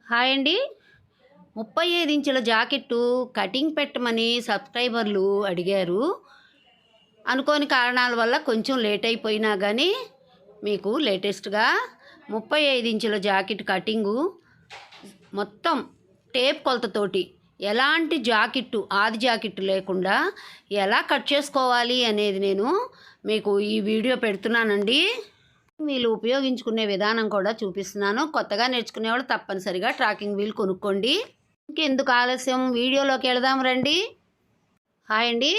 Hi అండి. 35 ఇంచుల jacket cutting పెట్టమని సబ్స్క్రైబర్లు అడిగారు. అనుకోని కారణాల వల్ల కొంచెం లేట్ అయిపోయినా కానీ మీకు లేటెస్ట్గా 35 ఇంచుల జాకెట్ కటింగు మొత్తం టేప్ కొలతతోటి ఎలాంటి జాకెట్టు ఆది జాకెట్టు లేకుండా ఎలా కట్ చేసుకోవాలి అనేది నేను మీకు ఈ వీడియో పెడుతున్నానండి. వీలు ఉపయోగించుకునే విధానం కూడా చూపిస్తున్నాను. కొత్తగా నేర్చుకునేవాళ్ళు తప్పనిసరిగా ట్రాకింగ్ వీల్ కొనుక్కోండి. ఇంకెందుకు ఆలస్యం, వీడియోలోకి వెళదాం రండి. హాయ్ అండి,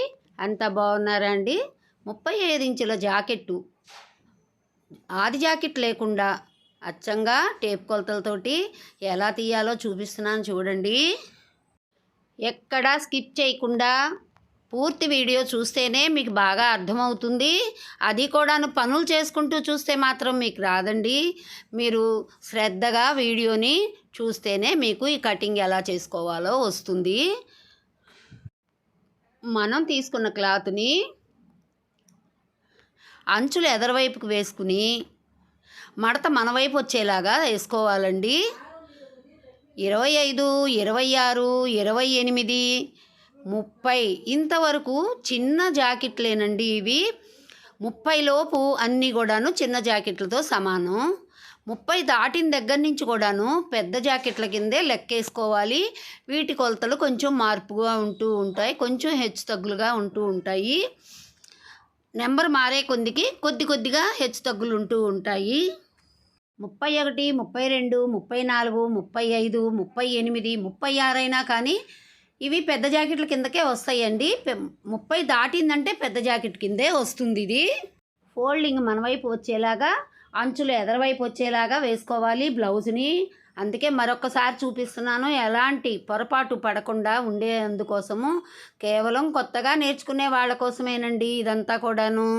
అంతా బాగున్నారా అండి? 35 ఇంచుల జాకెట్టు ఆది జాకెట్ లేకుండా అచ్చంగా టేప్ కొలతలతోటి ఎలా తీయాలో చూపిస్తున్నాను చూడండి. ఎక్కడా స్కిప్ చేయకుండా పూర్తి వీడియో చూస్తేనే మీకు బాగా అర్థమవుతుంది. అది కూడాను పనులు చేసుకుంటూ చూస్తే మాత్రం మీకు రాదండి. మీరు శ్రద్ధగా వీడియోని చూస్తేనే మీకు ఈ కటింగ్ ఎలా చేసుకోవాలో వస్తుంది. మనం తీసుకున్న క్లాత్ని అంచులు ఎదరవైపుకు వేసుకుని మడత మన వైపు వచ్చేలాగా వేసుకోవాలండి. 25, 26, 28, 30 ఇంతవరకు చిన్న జాకెట్లేనండి ఇవి. 30 లోపు అన్నీ కూడాను చిన్న జాకెట్లతో సమానం. 30 దాటిన దగ్గర నుంచి కూడాను పెద్ద జాకెట్ల కిందే లెక్కేసుకోవాలి. వీటి కొలతలు కొంచెం మార్పుగా ఉంటూ ఉంటాయి, కొంచెం హెచ్చు తగ్గులుగా ఉంటూ ఉంటాయి. నెంబర్ మారే కొద్ది కొద్దిగా హెచ్చు తగ్గులు ఉంటూ ఉంటాయి. 31, 32, 34, 35, 38, 36 అయినా కానీ ఇవి పెద్ద జాకెట్ల కిందకే వస్తాయండి. 30 దాటిందంటే పెద్ద జాకెట్ కిందే వస్తుంది. ఇది ఫోల్డింగ్ మన వైపు వచ్చేలాగా, అంచులు ఎదరవైపు వచ్చేలాగా వేసుకోవాలి బ్లౌజ్ని. అందుకే మరొకసారి చూపిస్తున్నాను, ఎలాంటి పొరపాటు పడకుండా ఉండేందుకోసము. కేవలం కొత్తగా నేర్చుకునే వాళ్ళ కోసమేనండి ఇదంతా కూడాను.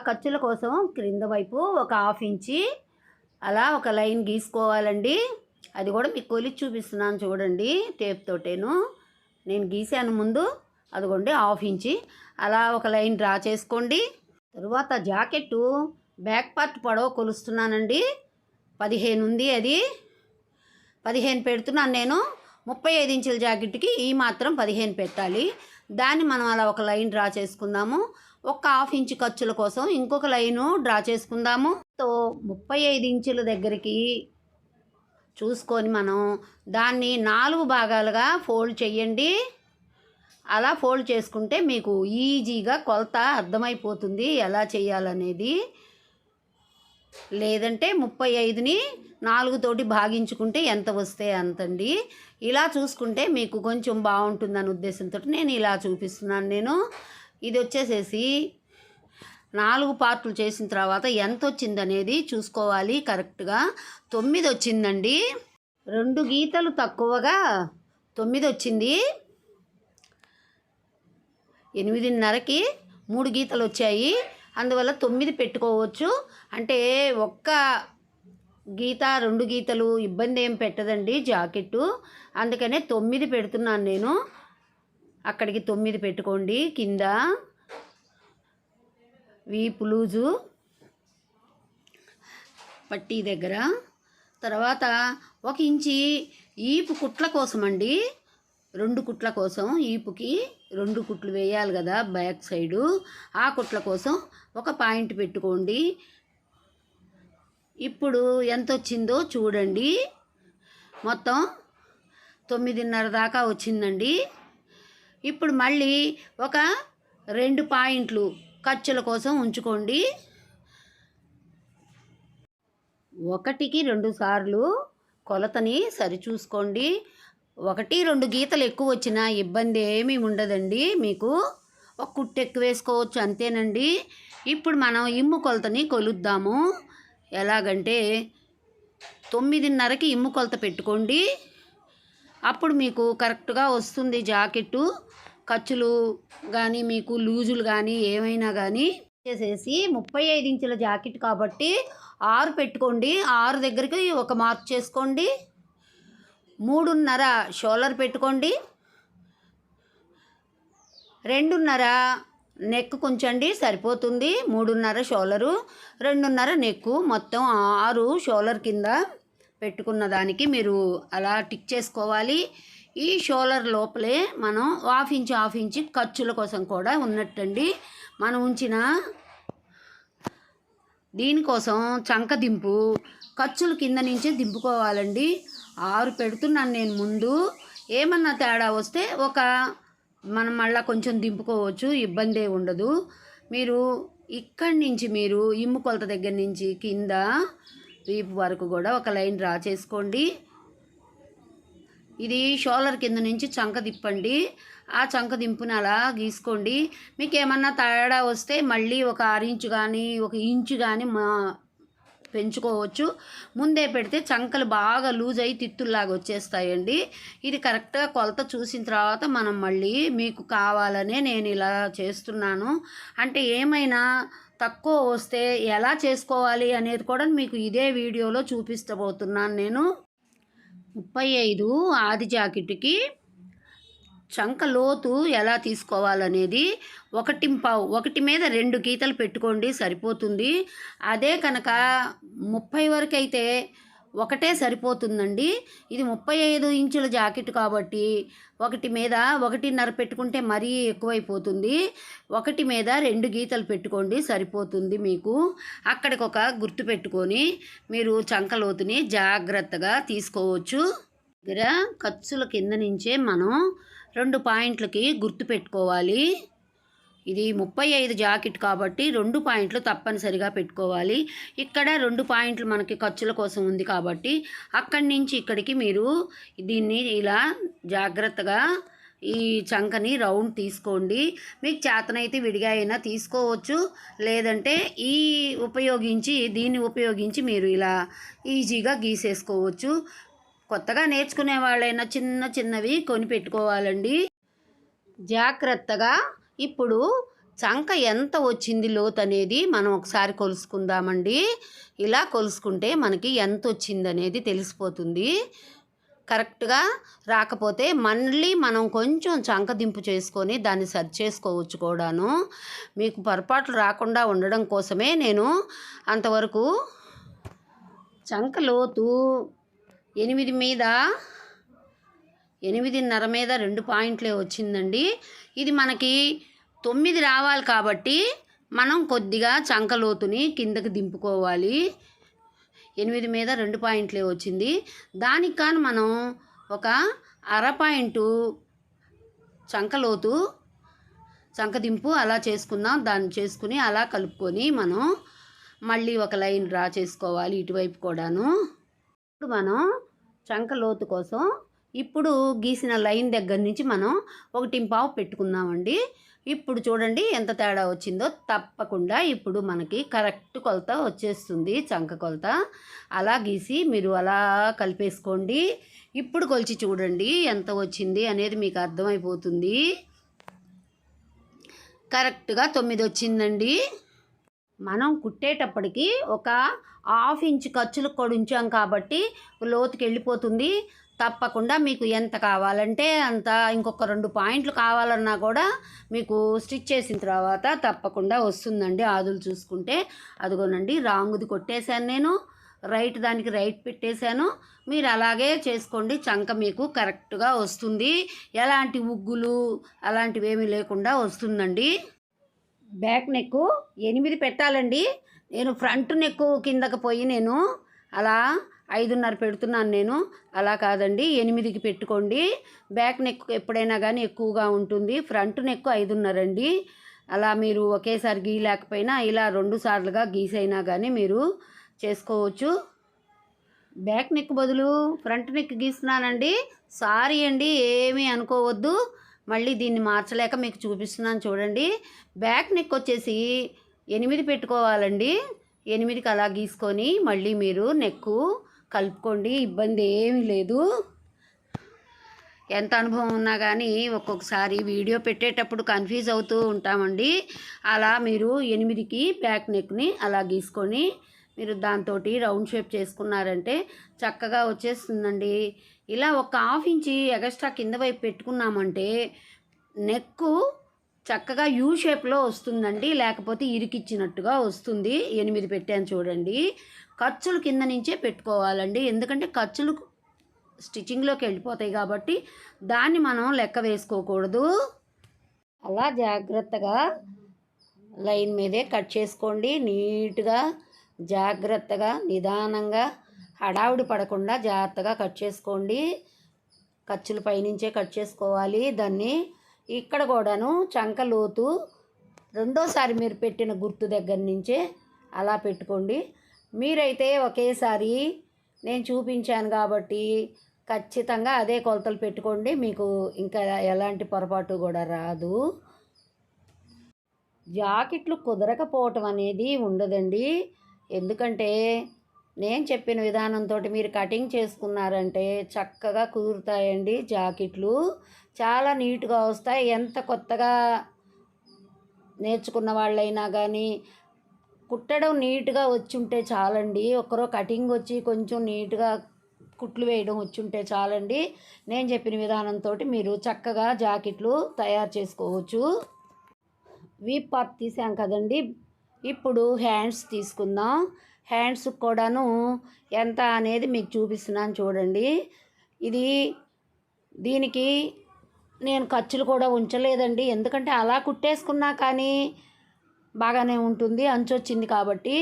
ఖర్చుల కోసం క్రింద వైపు ఒక 1/2 ఇంచి అలా ఒక లైన్ గీసుకోవాలండి. అది కూడా మీకు కొలిచి చూపిస్తున్నాను చూడండి. టేప్ తోటేను నేను గీసాను ముందు. అదిగోండి 1/2 ఇంచి అలా ఒక లైన్ డ్రా చేసుకోండి. తరువాత జాకెట్టు బ్యాక్ పార్ట్ పొడవు కొలుస్తున్నానండి. 15 ఉంది. అది 15 పెడుతున్నాను నేను. 35 ఇంచుల జాకెట్కి ఈ మాత్రం 15 పెట్టాలి. దాన్ని మనం అలా ఒక లైన్ డ్రా చేసుకుందాము. ఒక 1/2 ఇంచు ఖర్చుల కోసం ఇంకొక లైను డ్రా చేసుకుందాము. 35 ఇంచుల దగ్గరికి చూసుకొని మనం దాన్ని 4 భాగాలుగా ఫోల్డ్ చేయండి. అలా ఫోల్డ్ చేసుకుంటే మీకు ఈజీగా కొలత అర్థమైపోతుంది ఎలా చేయాలనేది. లేదంటే 35ని 4 తోటి భాగించుకుంటే ఎంత వస్తే అంతండి. ఇలా చూసుకుంటే మీకు కొంచెం బాగుంటుందని ఉద్దేశంతో నేను ఇలా చూపిస్తున్నాను. ఇది వచ్చేసేసి 4 పార్ట్లు చేసిన తర్వాత ఎంత వచ్చిందనేది చూసుకోవాలి. కరెక్ట్గా 9 వచ్చిందండి. 2 గీతలు తక్కువగా 9 వచ్చింది. 8:30కి 3 గీతలు వచ్చాయి. అందువల్ల 9 పెట్టుకోవచ్చు. అంటే ఒక్క గీత 2 గీతలు ఇబ్బంది ఏం పెట్టదండి జాకెట్టు. అందుకనే 9 పెడుతున్నాను నేను. అక్కడికి 9 పెట్టుకోండి. కింద వీపు లూజు పట్టీ దగ్గర. తర్వాత 1 ఇంచి ఈపు కుట్ల కోసం అండి. 2 కుట్ల కోసం, ఈపుకి 2 కుట్లు వేయాలి కదా బ్యాక్ సైడు. ఆ కుట్ల కోసం ఒక పాయింట్ పెట్టుకోండి. ఇప్పుడు ఎంత వచ్చిందో చూడండి. మొత్తం 9:30 దాకా వచ్చిందండి. ఇప్పుడు మళ్ళీ ఒక 2 పాయింట్లు ఖర్చుల కోసం ఉంచుకోండి. 1కి 2 సార్లు కొలతని సరిచూసుకోండి. 1, 2 గీతలు ఎక్కువ వచ్చినా ఇబ్బంది ఏమీ ఉండదండి. మీకు ఒక కుట్టు ఎక్కువ వేసుకోవచ్చు, అంతేనండి. ఇప్పుడు మనం ఇమ్ము కొలతని కొలుద్దాము. ఎలాగంటే 9:30కి ఇమ్ము కొలత పెట్టుకోండి. అప్పుడు మీకు కరెక్ట్గా వస్తుంది జాకెట్టు. ఖర్చులు కానీ మీకు లూజులు కానీ ఏమైనా కానీ చేసేసి 35 ఇంచుల జాకెట్ కాబట్టి 6 పెట్టుకోండి. 6 దగ్గరికి ఒక మార్క్ చేసుకోండి. 3:30 షోల్డర్ పెట్టుకోండి. 2:30 నెక్ కొంచండి సరిపోతుంది. 3:30 షోల్డరు, 2:30 నెక్కు, మొత్తం 6 షోల్డర్ కింద పెట్టుకున్న దానికి మీరు అలా టిక్ చేసుకోవాలి. ఈ షోల్డర్ లోపలే మనం హాఫ్ ఇంచ్ ఖర్చుల కోసం కూడా ఉన్నట్టండి. మనం ఉంచిన దీనికోసం చంక దింపు ఖర్చులు కింద నుంచే దింపుకోవాలండి. 6 పెడుతున్నాను నేను ముందు. ఏమన్నా తేడా వస్తే మనం మళ్ళీ కొంచెం దింపుకోవచ్చు, ఇబ్బంది ఉండదు. మీరు ఇక్కడి నుంచి మీరు ఇమ్ము కొలత దగ్గర నుంచి కింద వీపు వరకు కూడా ఒక లైన్ డ్రా చేసుకోండి. ఇది షోల్డర్ కింద నుంచి చంక దిప్పండి. ఆ చంక దింపుని అలా గీసుకోండి. మీకు ఏమన్నా తేడా వస్తే మళ్ళీ ఒక 6 ఇంచు కానీ 1 ఇంచు కానీ పెంచుకోవచ్చు. ముందే పెడితే చంకలు బాగా లూజ్ అయ్యి తిత్తుల్లాగా వచ్చేస్తాయండి. ఇది కరెక్ట్గా కొలత చూసిన తర్వాత మనం మళ్ళీ మీకు కావాలనే నేను ఇలా చేస్తున్నాను. అంటే ఏమైనా తక్కువ వస్తే ఎలా చేసుకోవాలి అనేది కూడా మీకు ఇదే వీడియోలో చూపిస్తబోతున్నాను నేను. 35 ఆది జాకెట్కి చంక లోతు ఎలా తీసుకోవాలనేది 1 మీద 2 గీతలు పెట్టుకోండి, సరిపోతుంది. అదే కనుక 30 వరకు అయితే ఒకటే సరిపోతుందండి. ఇది 35 ఇంచుల జాకెట్ కాబట్టి 1 మీద 1.5 పెట్టుకుంటే మరీ ఎక్కువైపోతుంది. 1 మీద 2 గీతలు పెట్టుకోండి, సరిపోతుంది మీకు. అక్కడికి ఒక గుర్తు పెట్టుకొని మీరు చంక లోతుని జాగ్రత్తగా తీసుకోవచ్చు. దగ్గర ఖర్చుల కింద నుంచే మనం 2 పాయింట్లకి గుర్తు పెట్టుకోవాలి. ఇది 35 జాకెట్ కాబట్టి 2 పాయింట్లు తప్పనిసరిగా పెట్టుకోవాలి. ఇక్కడ 2 పాయింట్లు మనకి ఖర్చుల కోసం ఉంది కాబట్టి అక్కడి నుంచి ఇక్కడికి మీరు దీన్ని ఇలా జాగ్రత్తగా ఈ చంకని రౌండ్ తీసుకోండి. మీకు చేతనైతే విడిగా అయినా తీసుకోవచ్చు, లేదంటే దీన్ని ఉపయోగించి మీరు ఇలా ఈజీగా గీసేసుకోవచ్చు. కొత్తగా నేర్చుకునే వాళ్ళైనా చిన్నవి కొని పెట్టుకోవాలండి. జాగ్రత్తగా ఇప్పుడు చంక ఎంత వచ్చింది లోతు అనేది మనం ఒకసారి కొలుసుకుందామండి. ఇలా కొలుసుకుంటే మనకి ఎంత వచ్చింది అనేది తెలిసిపోతుంది. కరెక్ట్గా రాకపోతే మళ్ళీ మనం కొంచెం చంక దింపు చేసుకొని దాన్ని సరి చేసుకోవచ్చు కూడాను. మీకు పొరపాట్లు రాకుండా ఉండడం కోసమే నేను అంతవరకు చంక లోతు 8.5 మీద 2 పాయింట్లే వచ్చిందండి. ఇది మనకి 9 రావాలి కాబట్టి మనం కొద్దిగా చంక లోతుని కిందకి దింపుకోవాలి. 8 మీద 2 పాయింట్లే వచ్చింది. దానికి కానీ మనం ఒక 1/2 పాయింట్ చంక లోతు చంక దింపు అలా చేసుకుందాం. దాన్ని చేసుకుని అలా కలుపుకొని మనం మళ్ళీ ఒక లైన్ డ్రా చేసుకోవాలి ఇటువైపు కూడాను. ఇప్పుడు మనం చంక లోతు కోసం ఇప్పుడు గీసిన లైన్ దగ్గర నుంచి మనం 1.5 పెట్టుకుందామండి. ఇప్పుడు చూడండి ఎంత తేడా వచ్చిందో. తప్పకుండా ఇప్పుడు మనకి కరెక్ట్ కొలత వచ్చేస్తుంది, చంక కొలత. అలా గీసి మీరు అలా కలిపేసుకోండి. ఇప్పుడు కొలిచి చూడండి ఎంత వచ్చింది అనేది మీకు అర్థమైపోతుంది. కరెక్ట్గా 9 వచ్చిందండి. మనం కుట్టేటప్పటికి ఒక 1/2 ఇంచు ఖర్చులకు కూడా ఉంచాం కాబట్టి లోతుకి వెళ్ళిపోతుంది. తప్పకుండా మీకు ఎంత కావాలంటే అంత, ఇంకొక 2 పాయింట్లు కావాలన్నా కూడా మీకు స్టిచ్ చేసిన తర్వాత తప్పకుండా వస్తుందండి. ఆదులు చూసుకుంటే అదిగోనండి, రాంగుది కొట్టేశాను నేను, రైట్ దానికి రైట్ పెట్టేశాను. మీరు అలాగే చేసుకోండి, చంక మీకు కరెక్ట్గా వస్తుంది. ఎలాంటి ఉగ్గులు అలాంటివి ఏమీ లేకుండా వస్తుందండి. బ్యాక్ నెక్ 8 పెట్టాలండి. నేను ఫ్రంట్ నెక్ కిందకి పోయి నేను అలా 5.5 పెడుతున్నాను నేను. అలా కాదండి, 8కి పెట్టుకోండి. బ్యాక్ నెక్ ఎప్పుడైనా కానీ ఎక్కువగా ఉంటుంది. ఫ్రంట్ నెక్ 5.5 అండి. అలా మీరు ఒకేసారి గీయలేకపోయినా ఇలా 2 సార్లుగా గీసైనా కానీ మీరు చేసుకోవచ్చు. బ్యాక్ నెక్ బదులు ఫ్రంట్ నెక్ గీస్తున్నానండి. సారీ అండి, ఏమీ అనుకోవద్దు. మళ్ళీ దీన్ని మార్చలేక మీకు చూపిస్తున్నాను చూడండి. బ్యాక్ నెక్ వచ్చేసి 8 పెట్టుకోవాలండి. 8కి అలా గీసుకొని మళ్ళీ మీరు నెక్కు కలుపుకోండి, ఇబ్బంది ఏమీ లేదు. ఎంత అనుభవం ఉన్నా కానీ ఒక్కొక్కసారి వీడియో పెట్టేటప్పుడు కన్ఫ్యూజ్ అవుతూ ఉంటామండి. అలా మీరు 8కి బ్యాక్ నెక్ని అలా గీసుకొని మీరు దాంతో రౌండ్ షేప్ చేసుకున్నారంటే చక్కగా వచ్చేస్తుందండి. ఇలా ఒక 1/2 ఇంచు ఎక్స్ట్రా కింద వైపు పెట్టుకున్నామంటే నెక్కు చక్కగా యూ షేప్లో వస్తుందండి, లేకపోతే ఇరికిచ్చినట్టుగా వస్తుంది. 8 పెట్టాను చూడండి. ఖర్చులు కింద నుంచే పెట్టుకోవాలండి, ఎందుకంటే ఖర్చులు స్టిచ్చింగ్లోకి వెళ్ళిపోతాయి కాబట్టి దాన్ని మనం లెక్క వేసుకోకూడదు. అలా జాగ్రత్తగా లైన్ మీదే కట్ చేసుకోండి. నీట్గా జాగ్రత్తగా నిదానంగా హడావుడి పడకుండా జాగ్రత్తగా కట్ చేసుకోండి. ఖర్చులు పైనుంచే కట్ చేసుకోవాలి. దాన్ని ఇక్కడ కూడాను చంక లోతు రెండోసారి మీరు పెట్టిన గుర్తు దగ్గర నుంచే అలా పెట్టుకోండి. మీరైతే ఒకేసారి నేను చూపించాను కాబట్టి ఖచ్చితంగా అదే కొలతలు పెట్టుకోండి, మీకు ఇంకా ఎలాంటి పొరపాటు కూడా రాదు. జాకెట్లు కుదరకపోవటం అనేది ఉండదండి, ఎందుకంటే నేను చెప్పిన విధానంతో మీరు కటింగ్ చేసుకున్నారంటే చక్కగా కుదురుతాయండి. జాకెట్లు చాలా నీట్గా వస్తాయి. ఎంత కొత్తగా నేర్చుకున్న వాళ్ళైనా కానీ కుట్టడం నీట్గా వచ్చి ఉంటే చాలండి. ఒకరో కటింగ్ వచ్చి కొంచెం నీట్గా కుట్లు వేయడం వచ్చి ఉంటే చాలండి. నేను చెప్పిన విధానంతో మీరు చక్కగా జాకెట్లు తయారు చేసుకోవచ్చు. వీప్ పార్ట్ తీసాం కదండి, ఇప్పుడు హ్యాండ్స్ తీసుకుందాం. హ్యాండ్స్ కూడాను ఎంత అనేది మీకు చూపిస్తున్నాను చూడండి. దీనికి నేను ఖర్చులు కూడా ఉంచలేదండి, ఎందుకంటే అలా కుట్టేసుకున్నా కానీ బాగానే ఉంటుంది, అంచు వచ్చింది కాబట్టి.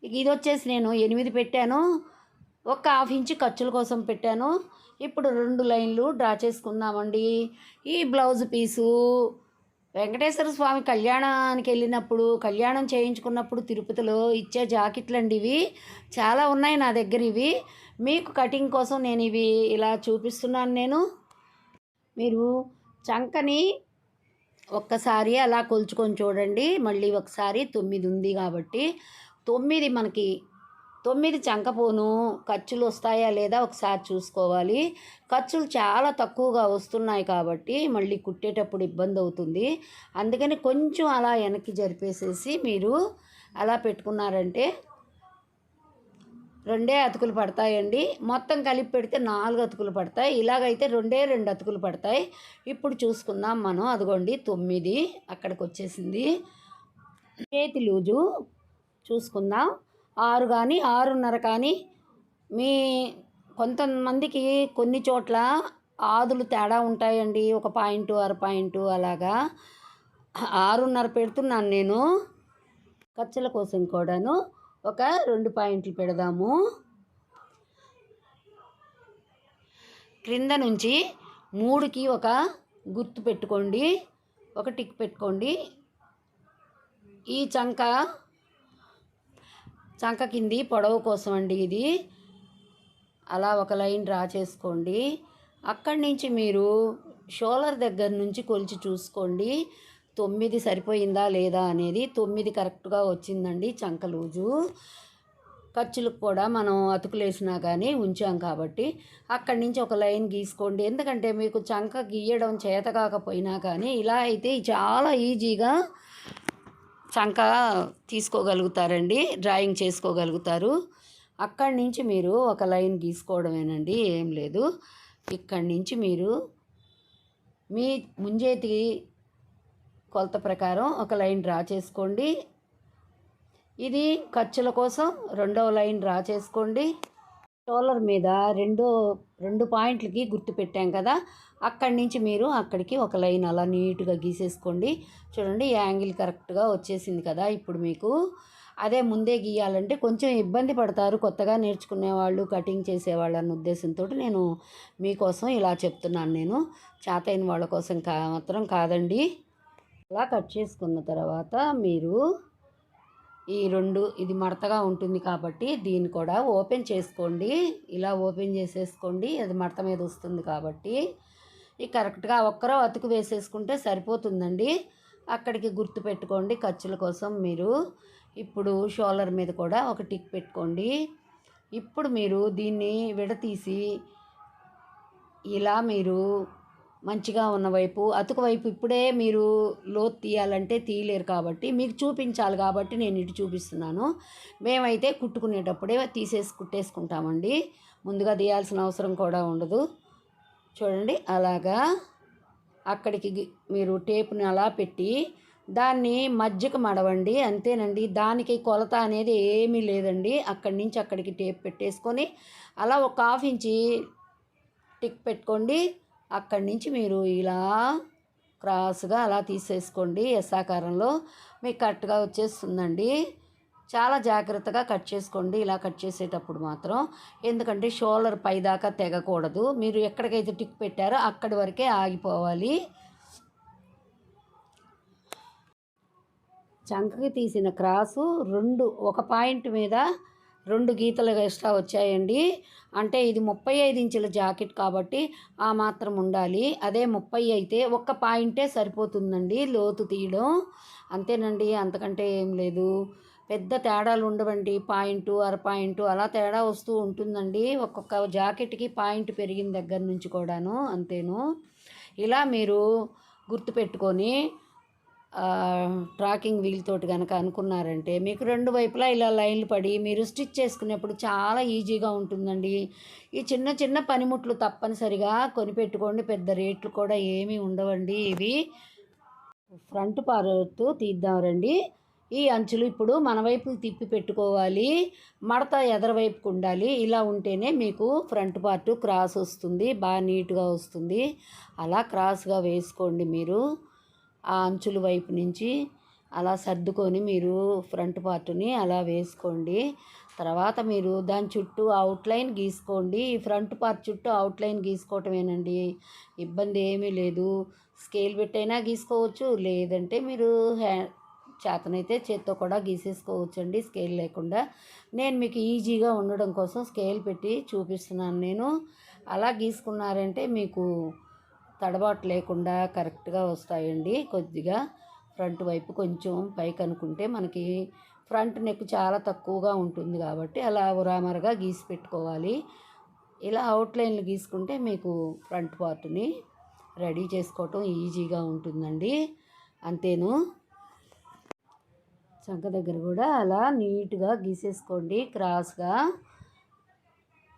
ఇది వచ్చేసి నేను 8 పెట్టాను, ఒక ½ ఇంచు ఖర్చుల కోసం పెట్టాను. ఇప్పుడు 2 లైన్లు డ్రా చేసుకుందామండి. ఈ బ్లౌజ్ పీసు వెంకటేశ్వర స్వామి కళ్యాణానికి వెళ్ళినప్పుడు, కళ్యాణం చేయించుకున్నప్పుడు తిరుపతిలో ఇచ్చే జాకెట్లు అండి ఇవి. చాలా ఉన్నాయి నా దగ్గర. ఇవి మీకు కటింగ్ కోసం నేను ఇవి ఇలా చూపిస్తున్నాను. మీరు చంకని ఒక్కసారి అలా కొలుచుకొని చూడండి. మళ్ళీ ఒకసారి 9 ఉంది కాబట్టి 9 మనకి 9 చంకపోను ఖర్చులు వస్తాయా లేదా ఒకసారి చూసుకోవాలి. ఖర్చులు చాలా తక్కువగా వస్తున్నాయి కాబట్టి మళ్ళీ కుట్టేటప్పుడు ఇబ్బంది అవుతుంది. అందుకని కొంచెం అలా వెనక్కి జరిపేసేసి మీరు అలా పెట్టుకున్నారంటే 2 అతుకులు పడతాయండి. మొత్తం కలిపి పెడితే 4 అతుకులు పడతాయి. ఇలాగైతే 2 అతుకులు పడతాయి. ఇప్పుడు చూసుకుందాం మనం. అదిగోండి 9 అక్కడికి వచ్చేసింది. చేతి లూజు చూసుకుందాం. 6 కానీ 6.5 కానీ, మీ కొంతమందికి కొన్ని చోట్ల ఆదులు తేడా ఉంటాయండి, 1 పాయింట్ 1/2 పాయింట్ అలాగా. 6.5 పెడుతున్నాను నేను. ఖర్చుల కోసం కూడాను ఒక 2 పాయింట్లు పెడదాము. క్రింద నుంచి 3కి ఒక గుర్తు పెట్టుకోండి, ఒక టిక్ పెట్టుకోండి. ఈ చంక కింది పొడవు కోసం అండి ఇది. అలా ఒక లైన్ డ్రా చేసుకోండి. అక్కడి నుంచి మీరు షోల్డర్ దగ్గర నుంచి కొలిచి చూసుకోండి 9 సరిపోయిందా లేదా అనేది. 9 కరెక్ట్గా వచ్చిందండి చంక లూజు. ఖర్చులకు కూడా మనం అతుకులేసినా కానీ ఉంచాం కాబట్టి అక్కడి నుంచి ఒక లైన్ గీసుకోండి. ఎందుకంటే మీకు చంక గీయడం చేత కాకపోయినా కానీ ఇలా అయితే చాలా ఈజీగా చంక తీసుకోగలుగుతారండి, డ్రాయింగ్ చేసుకోగలుగుతారు. అక్కడి నుంచి మీరు ఒక లైన్ గీసుకోవడమేనండి, ఏం లేదు. ఇక్కడి నుంచి మీరు మీ ముంజేతి కొలత ప్రకారం ఒక లైన్ డ్రా చేసుకోండి. ఇది ఖర్చుల కోసం 2వ లైన్ డ్రా చేసుకోండి. షోల్డర్ మీద 2 పాయింట్లకి గుర్తు పెట్టాం కదా, అక్కడి నుంచి మీరు అక్కడికి ఒక లైన్ అలా నీట్గా గీసేసుకోండి. చూడండి యాంగిల్ కరెక్ట్గా వచ్చేసింది కదా. ఇప్పుడు మీకు అదే ముందే గీయాలంటే కొంచెం ఇబ్బంది పడతారు కొత్తగా నేర్చుకునే వాళ్ళు, కటింగ్ చేసేవాళ్ళు అన్న ఉద్దేశంతో నేను మీకోసం ఇలా చెప్తున్నాను. నేను చేతైన వాళ్ళ కోసం మాత్రం కాదండి. అలా కట్ చేసుకున్న తర్వాత మీరు ఈ 2 ఇది మడతగా ఉంటుంది కాబట్టి దీన్ని కూడా ఓపెన్ చేసుకోండి. ఇలా ఓపెన్ చేసేసుకోండి, అది మడత మీద వస్తుంది కాబట్టి. ఈ కరెక్ట్గా ఒక్కరో అతుకు వేసేసుకుంటే సరిపోతుందండి. అక్కడికి గుర్తు పెట్టుకోండి ఖర్చుల కోసం. మీరు ఇప్పుడు షోల్డర్ మీద కూడా ఒక టిక్ పెట్టుకోండి. ఇప్పుడు మీరు దీన్ని విడతీసి ఇలా మీరు మంచిగా ఉన్న వైపు, అతుకు వైపు ఇప్పుడే మీరు లోతు తీయాలంటే తీయలేరు కాబట్టి మీకు చూపించాలి కాబట్టి నేను ఇటు చూపిస్తున్నాను. మేమైతే కుట్టుకునేటప్పుడే కుట్టేసుకుంటామండి, ముందుగా తీయాల్సిన అవసరం కూడా ఉండదు. చూడండి అలాగా అక్కడికి మీరు టేప్ని అలా పెట్టి దాన్ని మధ్యకు మడవండి. అంతేనండి. దానికి కొలత అనేది ఏమీ లేదండి. అక్కడి నుంచి అక్కడికి టేప్ పెట్టేసుకొని అలా ఒక 1/2 ఇంచి టిక్ పెట్టుకోండి. అక్కడి నుంచి మీరు ఇలా క్రాస్గా అలా తీసేసుకోండి. ఎస్సాకారంలో మీకు కరెక్ట్గా వచ్చేస్తుందండి. చాలా జాగ్రత్తగా కట్ చేసుకోండి ఇలా కట్ చేసేటప్పుడు మాత్రం. ఎందుకంటే షోల్డర్ పైదాకా తెగకూడదు. మీరు ఎక్కడికైతే టిక్ పెట్టారో అక్కడి వరకే ఆగిపోవాలి. చంకకి తీసిన క్రాసు ఒక పాయింట్ మీద 2 గీతలు ఎక్స్ట్రా వచ్చాయండి. అంటే ఇది 35 ఇంచుల జాకెట్ కాబట్టి ఆ మాత్రం ఉండాలి. అదే 30 అయితే ఒక్క పాయింటే సరిపోతుందండి లోతు తీయడం. అంతేనండి, అంతకంటే ఏం లేదు. పెద్ద తేడాలు ఉండవండి. పాయింటు, అర పాయింటు అలా తేడా వస్తూ ఉంటుందండి ఒక్కొక్క జాకెట్కి. పాయింట్ పెరిగిన దగ్గర నుంచి కూడాను అంతేను. ఇలా మీరు గుర్తుపెట్టుకొని ట్రాకింగ్ వీల్ తోటి కనుక అనుకున్నారంటే మీకు 2 వైపులా ఇలా లైన్లు పడి మీరు స్టిచ్ చేసుకునేప్పుడు చాలా ఈజీగా ఉంటుందండి. ఈ చిన్న చిన్న పనిముట్లు తప్పనిసరిగా కొనిపెట్టుకోండి. పెద్ద రేట్లు కూడా ఏమీ ఉండవండి ఇవి. ఫ్రంట్ పార్ట్ తీద్దాం రండి. ఈ అంచులు ఇప్పుడు మన వైపు తిప్పి పెట్టుకోవాలి. మడత ఎదరవైపుకు ఉండాలి. ఇలా ఉంటేనే మీకు ఫ్రంట్ పార్ట్ క్రాస్ వస్తుంది, బాగా నీట్గా వస్తుంది. అలా క్రాస్గా వేసుకోండి మీరు. ఆ అంచుల వైపు నుంచి అలా సర్దుకొని మీరు ఫ్రంట్ పార్ట్ని అలా వేసుకోండి. తర్వాత మీరు దాని చుట్టూ అవుట్లైన్ గీసుకోండి. ఈ ఫ్రంట్ పార్ట్ చుట్టూ అవుట్లైన్ గీసుకోవటమేనండి, ఇబ్బంది ఏమీ లేదు. స్కేల్ పెట్టైనా గీసుకోవచ్చు, లేదంటే మీరు చేతనైతే చేత్తో కూడా గీసేసుకోవచ్చు అండి స్కేల్ లేకుండా. నేను మీకు ఈజీగా ఉండడం కోసం స్కేల్ పెట్టి చూపిస్తున్నాను నేను. అలా గీసుకున్నారంటే మీకు తడబాటు లేకుండా కరెక్ట్గా వస్తాయండి. కొద్దిగా ఫ్రంట్ వైపు కొంచెం పైకి అనుకుంటే మనకి ఫ్రంట్ నెక్ చాలా తక్కువగా ఉంటుంది కాబట్టి అలా ఉరామరగా గీసి పెట్టుకోవాలి. ఇలా అవుట్లైన్లు గీసుకుంటే మీకు ఫ్రంట్ పార్ట్ని రెడీ చేసుకోవటం ఈజీగా ఉంటుందండి. అంతేను. చంక దగ్గర కూడా అలా నీట్గా గీసేసుకోండి క్రాస్గా.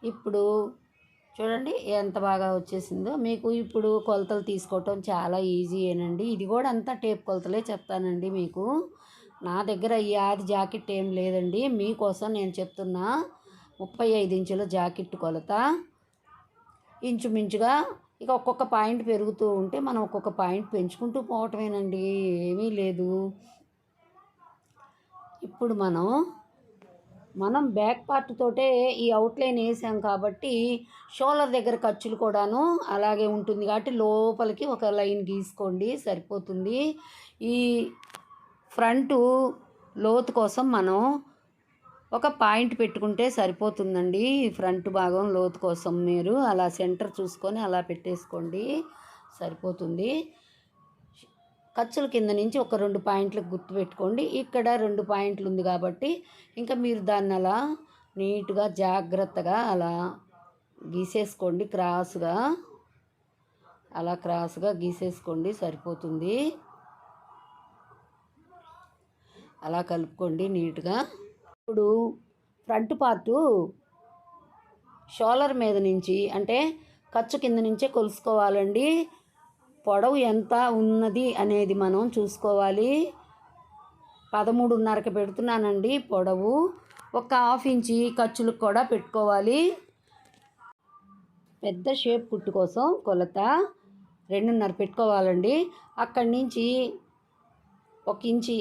ఇప్పుడు చూడండి ఎంత బాగా వచ్చేసిందో. మీకు ఇప్పుడు కొలతలు తీసుకోవటం చాలా ఈజీయేనండి. ఇది కూడా అంతా టేప్ కొలతలే చెప్తానండి మీకు. నా దగ్గర ఈ ఆది జాకెట్ ఏం లేదండి, మీకోసం నేను చెప్తున్నా. 35 ఇంచుల జాకెట్ కొలత. ఇంచుమించుగా ఇక ఒక్కొక్క పాయింట్ పెరుగుతూ ఉంటే మనం ఒక్కొక్క పాయింట్ పెంచుకుంటూ పోవటమేనండి, ఏమీ లేదు. ఇప్పుడు మనం బ్యాక్ పార్ట్ తోటే ఈ అవుట్లైన్ వేసాం కాబట్టి షోల్డర్ దగ్గర ఖర్చులు కూడాను అలాగే ఉంటుంది కాబట్టి లోపలికి ఒక లైన్ గీసుకోండి సరిపోతుంది. ఈ ఫ్రంట్ లోతు కోసం మనం ఒక పాయింట్ పెట్టుకుంటే సరిపోతుందండి. ఫ్రంట్ భాగం లోతు కోసం మీరు అలా సెంటర్ చూసుకొని అలా పెట్టేసుకోండి, సరిపోతుంది. ఖర్చుల కింద నుంచి ఒక 2 పాయింట్లకు గుర్తుపెట్టుకోండి. ఇక్కడ 2 పాయింట్లు ఉంది కాబట్టి ఇంకా మీరు దాన్ని అలా నీట్గా జాగ్రత్తగా అలా గీసేసుకోండి. అలా క్రాస్గా గీసేసుకోండి, సరిపోతుంది. అలా కలుపుకోండి నీట్గా. ఇప్పుడు ఫ్రంట్ పార్టు షోల్డర్ మీద నుంచి అంటే ఖర్చు కింద నుంచే కొలుసుకోవాలండి. పొడవు ఎంత ఉన్నది అనేది మనం చూసుకోవాలి. 13.5కి పెడుతున్నానండి పొడవు. ఒక 1/2 ఇంచి ఖర్చులకు కూడా పెట్టుకోవాలి. పెద్ద షేప్ కుట్టు కోసం కొలత 2.5 పెట్టుకోవాలండి. అక్కడి నుంచి 1 ఇంచి,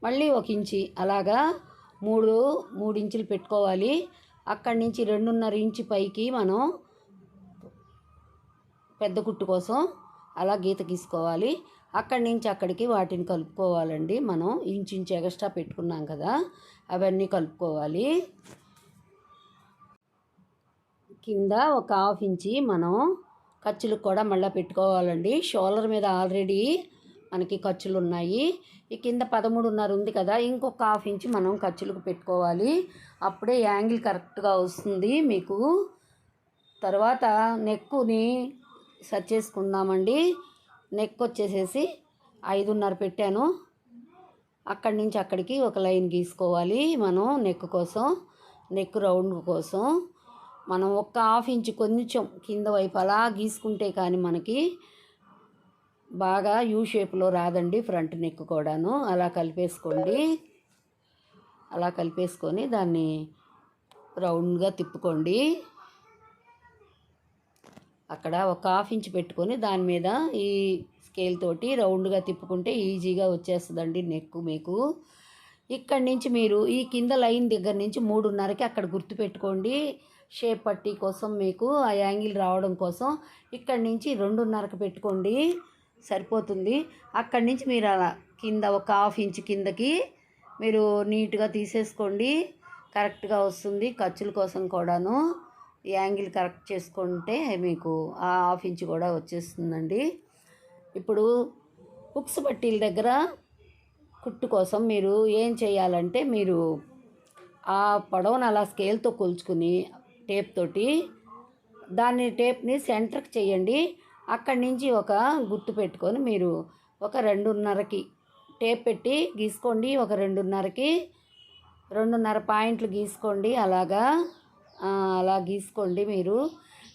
మళ్ళీ 1 ఇంచి, అలాగా 3 ఇంచులు పెట్టుకోవాలి. అక్కడి నుంచి 2.5 ఇంచి పైకి మనం పెద్ద కుట్టు కోసం అలా గీత గీసుకోవాలి. అక్కడి నుంచి అక్కడికి వాటిని కలుపుకోవాలండి. మనం ఇంచు ఎక్స్ట్రా పెట్టుకున్నాం కదా, అవన్నీ కలుపుకోవాలి. కింద ఒక 1/2 ఇంచి మనం ఖర్చులకు కూడా మళ్ళీ పెట్టుకోవాలండి. షోల్డర్ మీద ఆల్రెడీ మనకి ఖర్చులు ఉన్నాయి. ఈ కింద 13.5 ఉంది కదా, ఇంకొక 1/2 ఇంచి మనం ఖర్చులకు పెట్టుకోవాలి. అప్పుడే యాంగిల్ కరెక్ట్గా వస్తుంది మీకు. తర్వాత నెక్కుని సెట్ చేసుకుందామండి. నెక్ వచ్చేసేసి 5.5 పెట్టాను. అక్కడి నుంచి అక్కడికి ఒక లైన్ గీసుకోవాలి మనం నెక్ కోసం. నెక్ రౌండ్ కోసం మనం ఒక 1/2 ఇంచు కొంచెం కింద వైపు అలా గీసుకుంటే కానీ మనకి బాగా యూ షేప్లో రాదండి ఫ్రంట్ నెక్ కూడాను. అలా కలిపేసుకొని దాన్ని రౌండ్గా తిప్పుకోండి. అక్కడ ఒక 1/2 ఇంచ్ పెట్టుకొని దాని మీద ఈ స్కేల్ తోటి రౌండ్గా తిప్పుకుంటే ఈజీగా వచ్చేస్తుందండి నెక్ మీకు. ఇక్కడి నుంచి మీరు ఈ కింద లైన్ దగ్గర నుంచి 3:30కి అక్కడ గుర్తుపెట్టుకోండి. షేప్ పట్టీ కోసం మీకు ఆ యాంగిల్ రావడం కోసం ఇక్కడి నుంచి 2:30కి పెట్టుకోండి, సరిపోతుంది. అక్కడి నుంచి మీరు అలా కింద ఒక 1/2 ఇంచ్ కిందకి మీరు నీట్గా తీసేసుకోండి, కరెక్ట్గా వస్తుంది. ఖర్చుల కోసం కూడాను యాంగిల్ కరెక్ట్ చేసుకుంటే మీకు ఆ 1/2 ఇంచ్ కూడా వచ్చేస్తుందండి. ఇప్పుడు హుక్స్ పట్టీల దగ్గర కుట్టు కోసం మీరు ఏం చేయాలంటే, మీరు ఆ పొడవును అలా స్కేల్తో కొలుచుకుని టేప్ తోటి టేప్ని సెంటర్కి చేయండి. అక్కడి నుంచి ఒక గుర్తు పెట్టుకొని మీరు ఒక 2:30కి టేప్ పెట్టి గీసుకోండి. ఒక 2:30కి 2:30 పాయింట్లు గీసుకోండి. అలా గీసుకోండి మీరు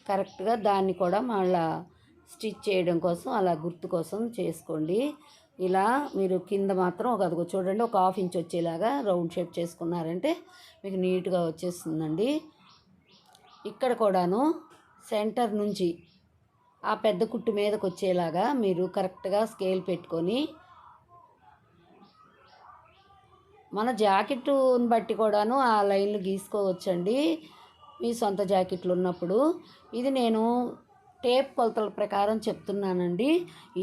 కరెక్ట్గా. దాన్ని కూడా మళ్ళీ స్టిచ్ చేయడం కోసం అలా గుర్తు కోసం చేసుకోండి. ఇలా మీరు కింద మాత్రం అదిగో చూడండి, ఒక 1/2 ఇంచ్ వచ్చేలాగా రౌండ్ షేప్ చేసుకున్నారంటే మీకు నీట్గా వచ్చేస్తుందండి. ఇక్కడ కూడాను సెంటర్ నుంచి ఆ పెద్ద కుట్టు మీదకి వచ్చేలాగా మీరు కరెక్ట్గా స్కేల్ పెట్టుకొని, మన జాకెట్టుని బట్టి కూడాను ఆ లైన్లు గీసుకోవచ్చండి మీ సొంత జాకెట్లు ఉన్నప్పుడు. ఇది నేను టేప్ కొలతల ప్రకారం చెప్తున్నానండి.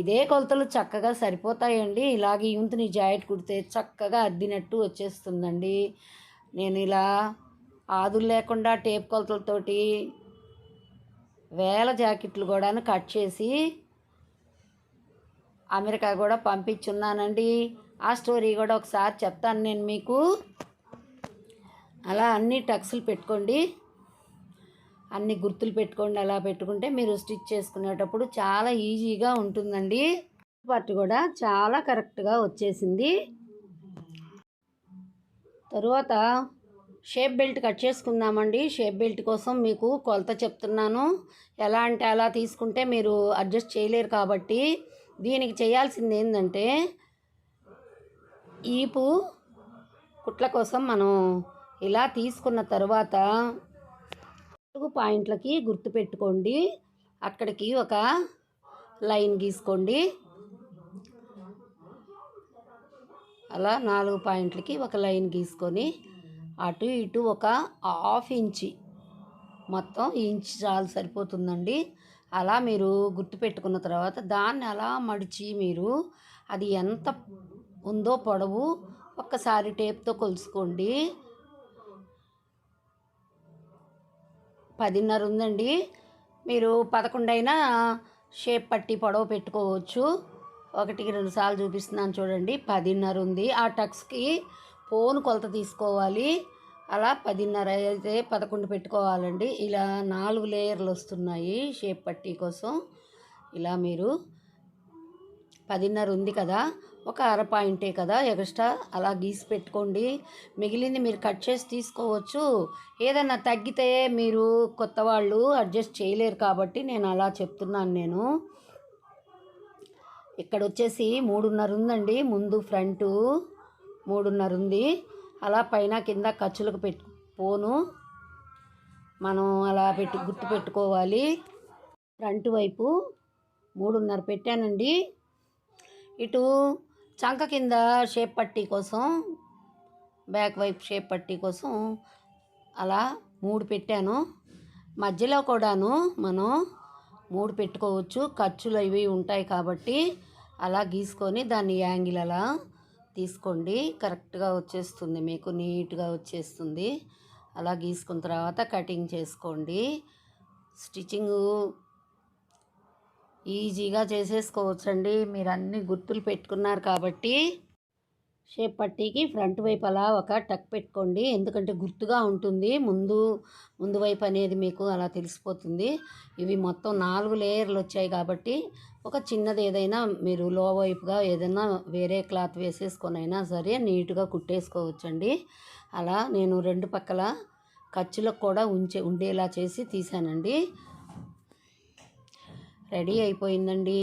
ఇదే కొలతలు చక్కగా సరిపోతాయండి. ఇలాగే యూంతుని జాకెట్ కుడితే చక్కగా అద్దినట్టు వచ్చేస్తుందండి. నేను ఇలా ఆదులు లేకుండా టేప్ కొలతలతోటి వేల జాకెట్లు కూడాను కట్ చేసి అమెరికా కూడా పంపించున్నానండి. ఆ స్టోరీ కూడా ఒకసారి చెప్తాను నేను మీకు. అలా అన్ని టక్స్లు పెట్టుకోండి, అన్ని గుర్తులు పెట్టుకోండి. అలా పెట్టుకుంటే మీరు స్టిచ్ చేసుకునేటప్పుడు చాలా ఈజీగా ఉంటుందండి. పార్ట్ కూడా చాలా కరెక్ట్గా వచ్చేసింది. తరువాత షేప్ బెల్ట్ కట్ చేసుకుందామండి. షేప్ బెల్ట్ కోసం మీకు కొలత చెప్తున్నాను. ఎలా అంటే అలా తీసుకుంటే మీరు అడ్జస్ట్ చేయలేరు కాబట్టి దీనికి చేయాల్సింది ఏంటంటే, ఈపు కుట్ల కోసం మనం ఇలా తీసుకున్న తర్వాత 4 పాయింట్లకి గుర్తు పెట్టుకోండి. అక్కడికి ఒక లైన్ గీసుకోండి. అలా 4 పాయింట్లకి ఒక లైన్ గీసుకొని అటు ఇటు ఒక 1/2 ఇంచ్, మొత్తం ఇంచ్ చాలు సరిపోతుందండి. అలా మీరు గుర్తుపెట్టుకున్న తర్వాత దాన్ని అలా మడిచి మీరు అది ఎంత ఉందో పొడవు ఒక్కసారి టేప్తో కొలుసుకోండి. 10:30 ఉందండి. మీరు 11 అయినా షేప్ పట్టి పొడవు పెట్టుకోవచ్చు. 1కి 2 సార్లు చూపిస్తున్నాను చూడండి. 10:30 ఉంది. ఆ టక్స్కి పోను కొలత తీసుకోవాలి. అలా 10:30 అయితే 11 పెట్టుకోవాలండి. ఇలా 4 లేయర్లు వస్తున్నాయి షేప్ పట్టీ కోసం. ఇలా మీరు 10:30 ఉంది కదా, ఒక 1/2 పాయింటే కదా ఎక్స్ట్రా అలా గీసి పెట్టుకోండి. మిగిలింది మీరు కట్ చేసి తీసుకోవచ్చు. ఏదన్నా తగ్గితే మీరు కొత్త వాళ్ళు అడ్జస్ట్ చేయలేరు కాబట్టి నేను అలా చెప్తున్నాను. ఇక్కడ వచ్చేసి 3:30 ఉందండి. ముందు ఫ్రంటు 3:30 ఉంది. అలా పైన కింద ఖర్చులకు పోను మనం అలా గుర్తు పెట్టుకోవాలి. ఫ్రంట్ వైపు 3:30 పెట్టానండి. ఇటు చంక కింద షేప్ పట్టీ కోసం, బ్యాక్ వైపు షేప్ పట్టీ కోసం అలా 3 పెట్టాను. మధ్యలో కూడాను మనం 3 పెట్టుకోవచ్చు. ఖర్చులు అవి ఉంటాయి కాబట్టి అలా గీసుకొని దాన్ని యాంగిల్ అలా తీసుకోండి. కరెక్ట్గా వచ్చేస్తుంది, మీకు నీట్గా వచ్చేస్తుంది. అలా గీసుకున్న తర్వాత కటింగ్ చేసుకోండి. స్టిచ్చింగు ఈజీగా చేసేసుకోవచ్చండి. మీరు అన్ని గుర్తులు పెట్టుకున్నారు కాబట్టి. షేప్ పట్టీకి ఫ్రంట్ వైపు అలా ఒక టక్ పెట్టుకోండి, ఎందుకంటే గుర్తుగా ఉంటుంది. ముందు వైపు అనేది మీకు అలా తెలిసిపోతుంది. ఇవి మొత్తం 4 లేయర్లు వచ్చాయి కాబట్టి ఒక చిన్నది ఏదైనా మీరు లో వైపుగా ఏదైనా వేరే క్లాత్ వేసేసుకొని అయినా సరే నీట్గా కుట్టేసుకోవచ్చండి. అలా నేను 2 పక్కల ఖర్చులకు కూడా ఉండేలా చేసి తీసానండి. రెడీ అయిపోయిందండి.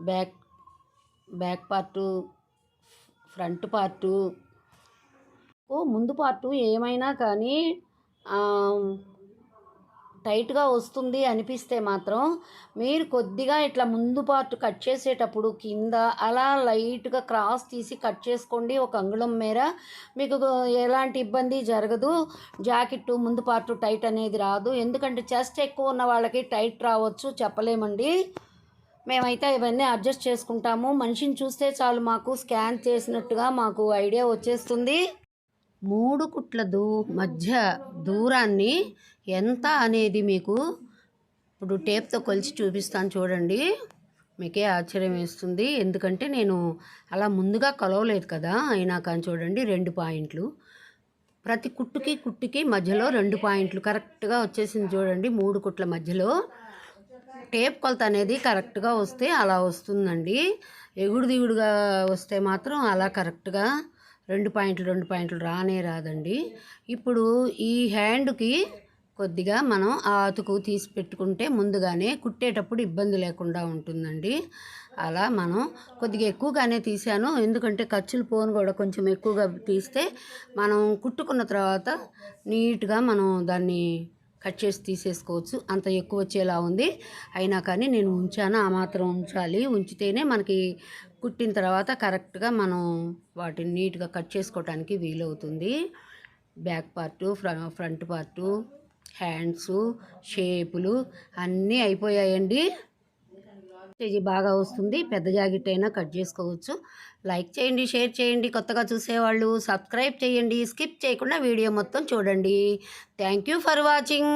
Back back part, front part, ముందు పార్టు ఏమైనా కానీ టైట్గా వస్తుంది అనిపిస్తే మాత్రం మీరు కొద్దిగా ఇట్లా ముందు పార్ట్ కట్ చేసేటప్పుడు కింద అలా లైట్గా క్రాస్ తీసి కట్ చేసుకోండి. ఒక అంగుళం మేర మీకు ఎలాంటి ఇబ్బంది జరగదు. జాకెట్టు ముందు పార్ట్ టైట్ అనేది రాదు. ఎందుకంటే చెస్ట్ ఎక్కువ ఉన్న వాళ్ళకి టైట్ రావచ్చు, చెప్పలేమండి. మేమైతే ఇవన్నీ అడ్జస్ట్ చేసుకుంటాము. మనిషిని చూస్తే చాలు మాకు స్కాన్ చేసినట్టుగా మాకు ఐడియా వచ్చేస్తుంది. 3 కుట్ల మధ్య దూరాన్ని ఎంత అనేది మీకు ఇప్పుడు టేప్తో కొలిచి చూపిస్తాను చూడండి. మీకే ఆశ్చర్యం వేస్తుంది. ఎందుకంటే నేను అలా ముందుగా కొలవలేదు కదా. అయినా కానీ చూడండి 2 పాయింట్లు, ప్రతి కుట్టుకి మధ్యలో 2 పాయింట్లు కరెక్ట్గా వచ్చేసింది చూడండి. 3 కుట్ల మధ్యలో టేప్ కొలత అనేది కరెక్ట్గా వస్తే అలా వస్తుందండి. ఎగుడు దిగుడుగా వస్తే మాత్రం అలా కరెక్ట్గా 2 పాయింట్లు రానే రాదండి. ఇప్పుడు ఈ హ్యాండ్కి కొద్దిగా మనం ఆ అతుకు తీసి పెట్టుకుంటే ముందుగానే కుట్టేటప్పుడు ఇబ్బంది లేకుండా ఉంటుందండి. అలా మనం కొద్దిగా ఎక్కువగానే తీసాను, ఎందుకంటే ఖర్చులు పోను కూడా కొంచెం ఎక్కువగా తీస్తే మనం కుట్టుకున్న తర్వాత నీట్గా మనం దాన్ని కట్ చేసి తీసేసుకోవచ్చు. అంత ఎక్కువ వచ్చేలా ఉంది. అయినా కానీ నేను ఉంచాను, ఆ మాత్రం ఉంచాలి. ఉంచితేనే మనకి కుట్టిన తర్వాత కరెక్ట్గా మనం వాటిని నీట్గా కట్ చేసుకోవడానికి వీలవుతుంది. Back part, front part, hands, షేపులు అన్నీ అయిపోయాయండి. ఇది బాగా వస్తుంది. పెద్ద జాకెట్ అయినా కట్ చేసుకోవచ్చు. లైక్ చేయండి, షేర్ చేయండి. కొత్తగా చూసేవాళ్ళు సబ్స్క్రైబ్ చేయండి. స్కిప్ చేయకుండా వీడియో మొత్తం చూడండి. Thank you for watching.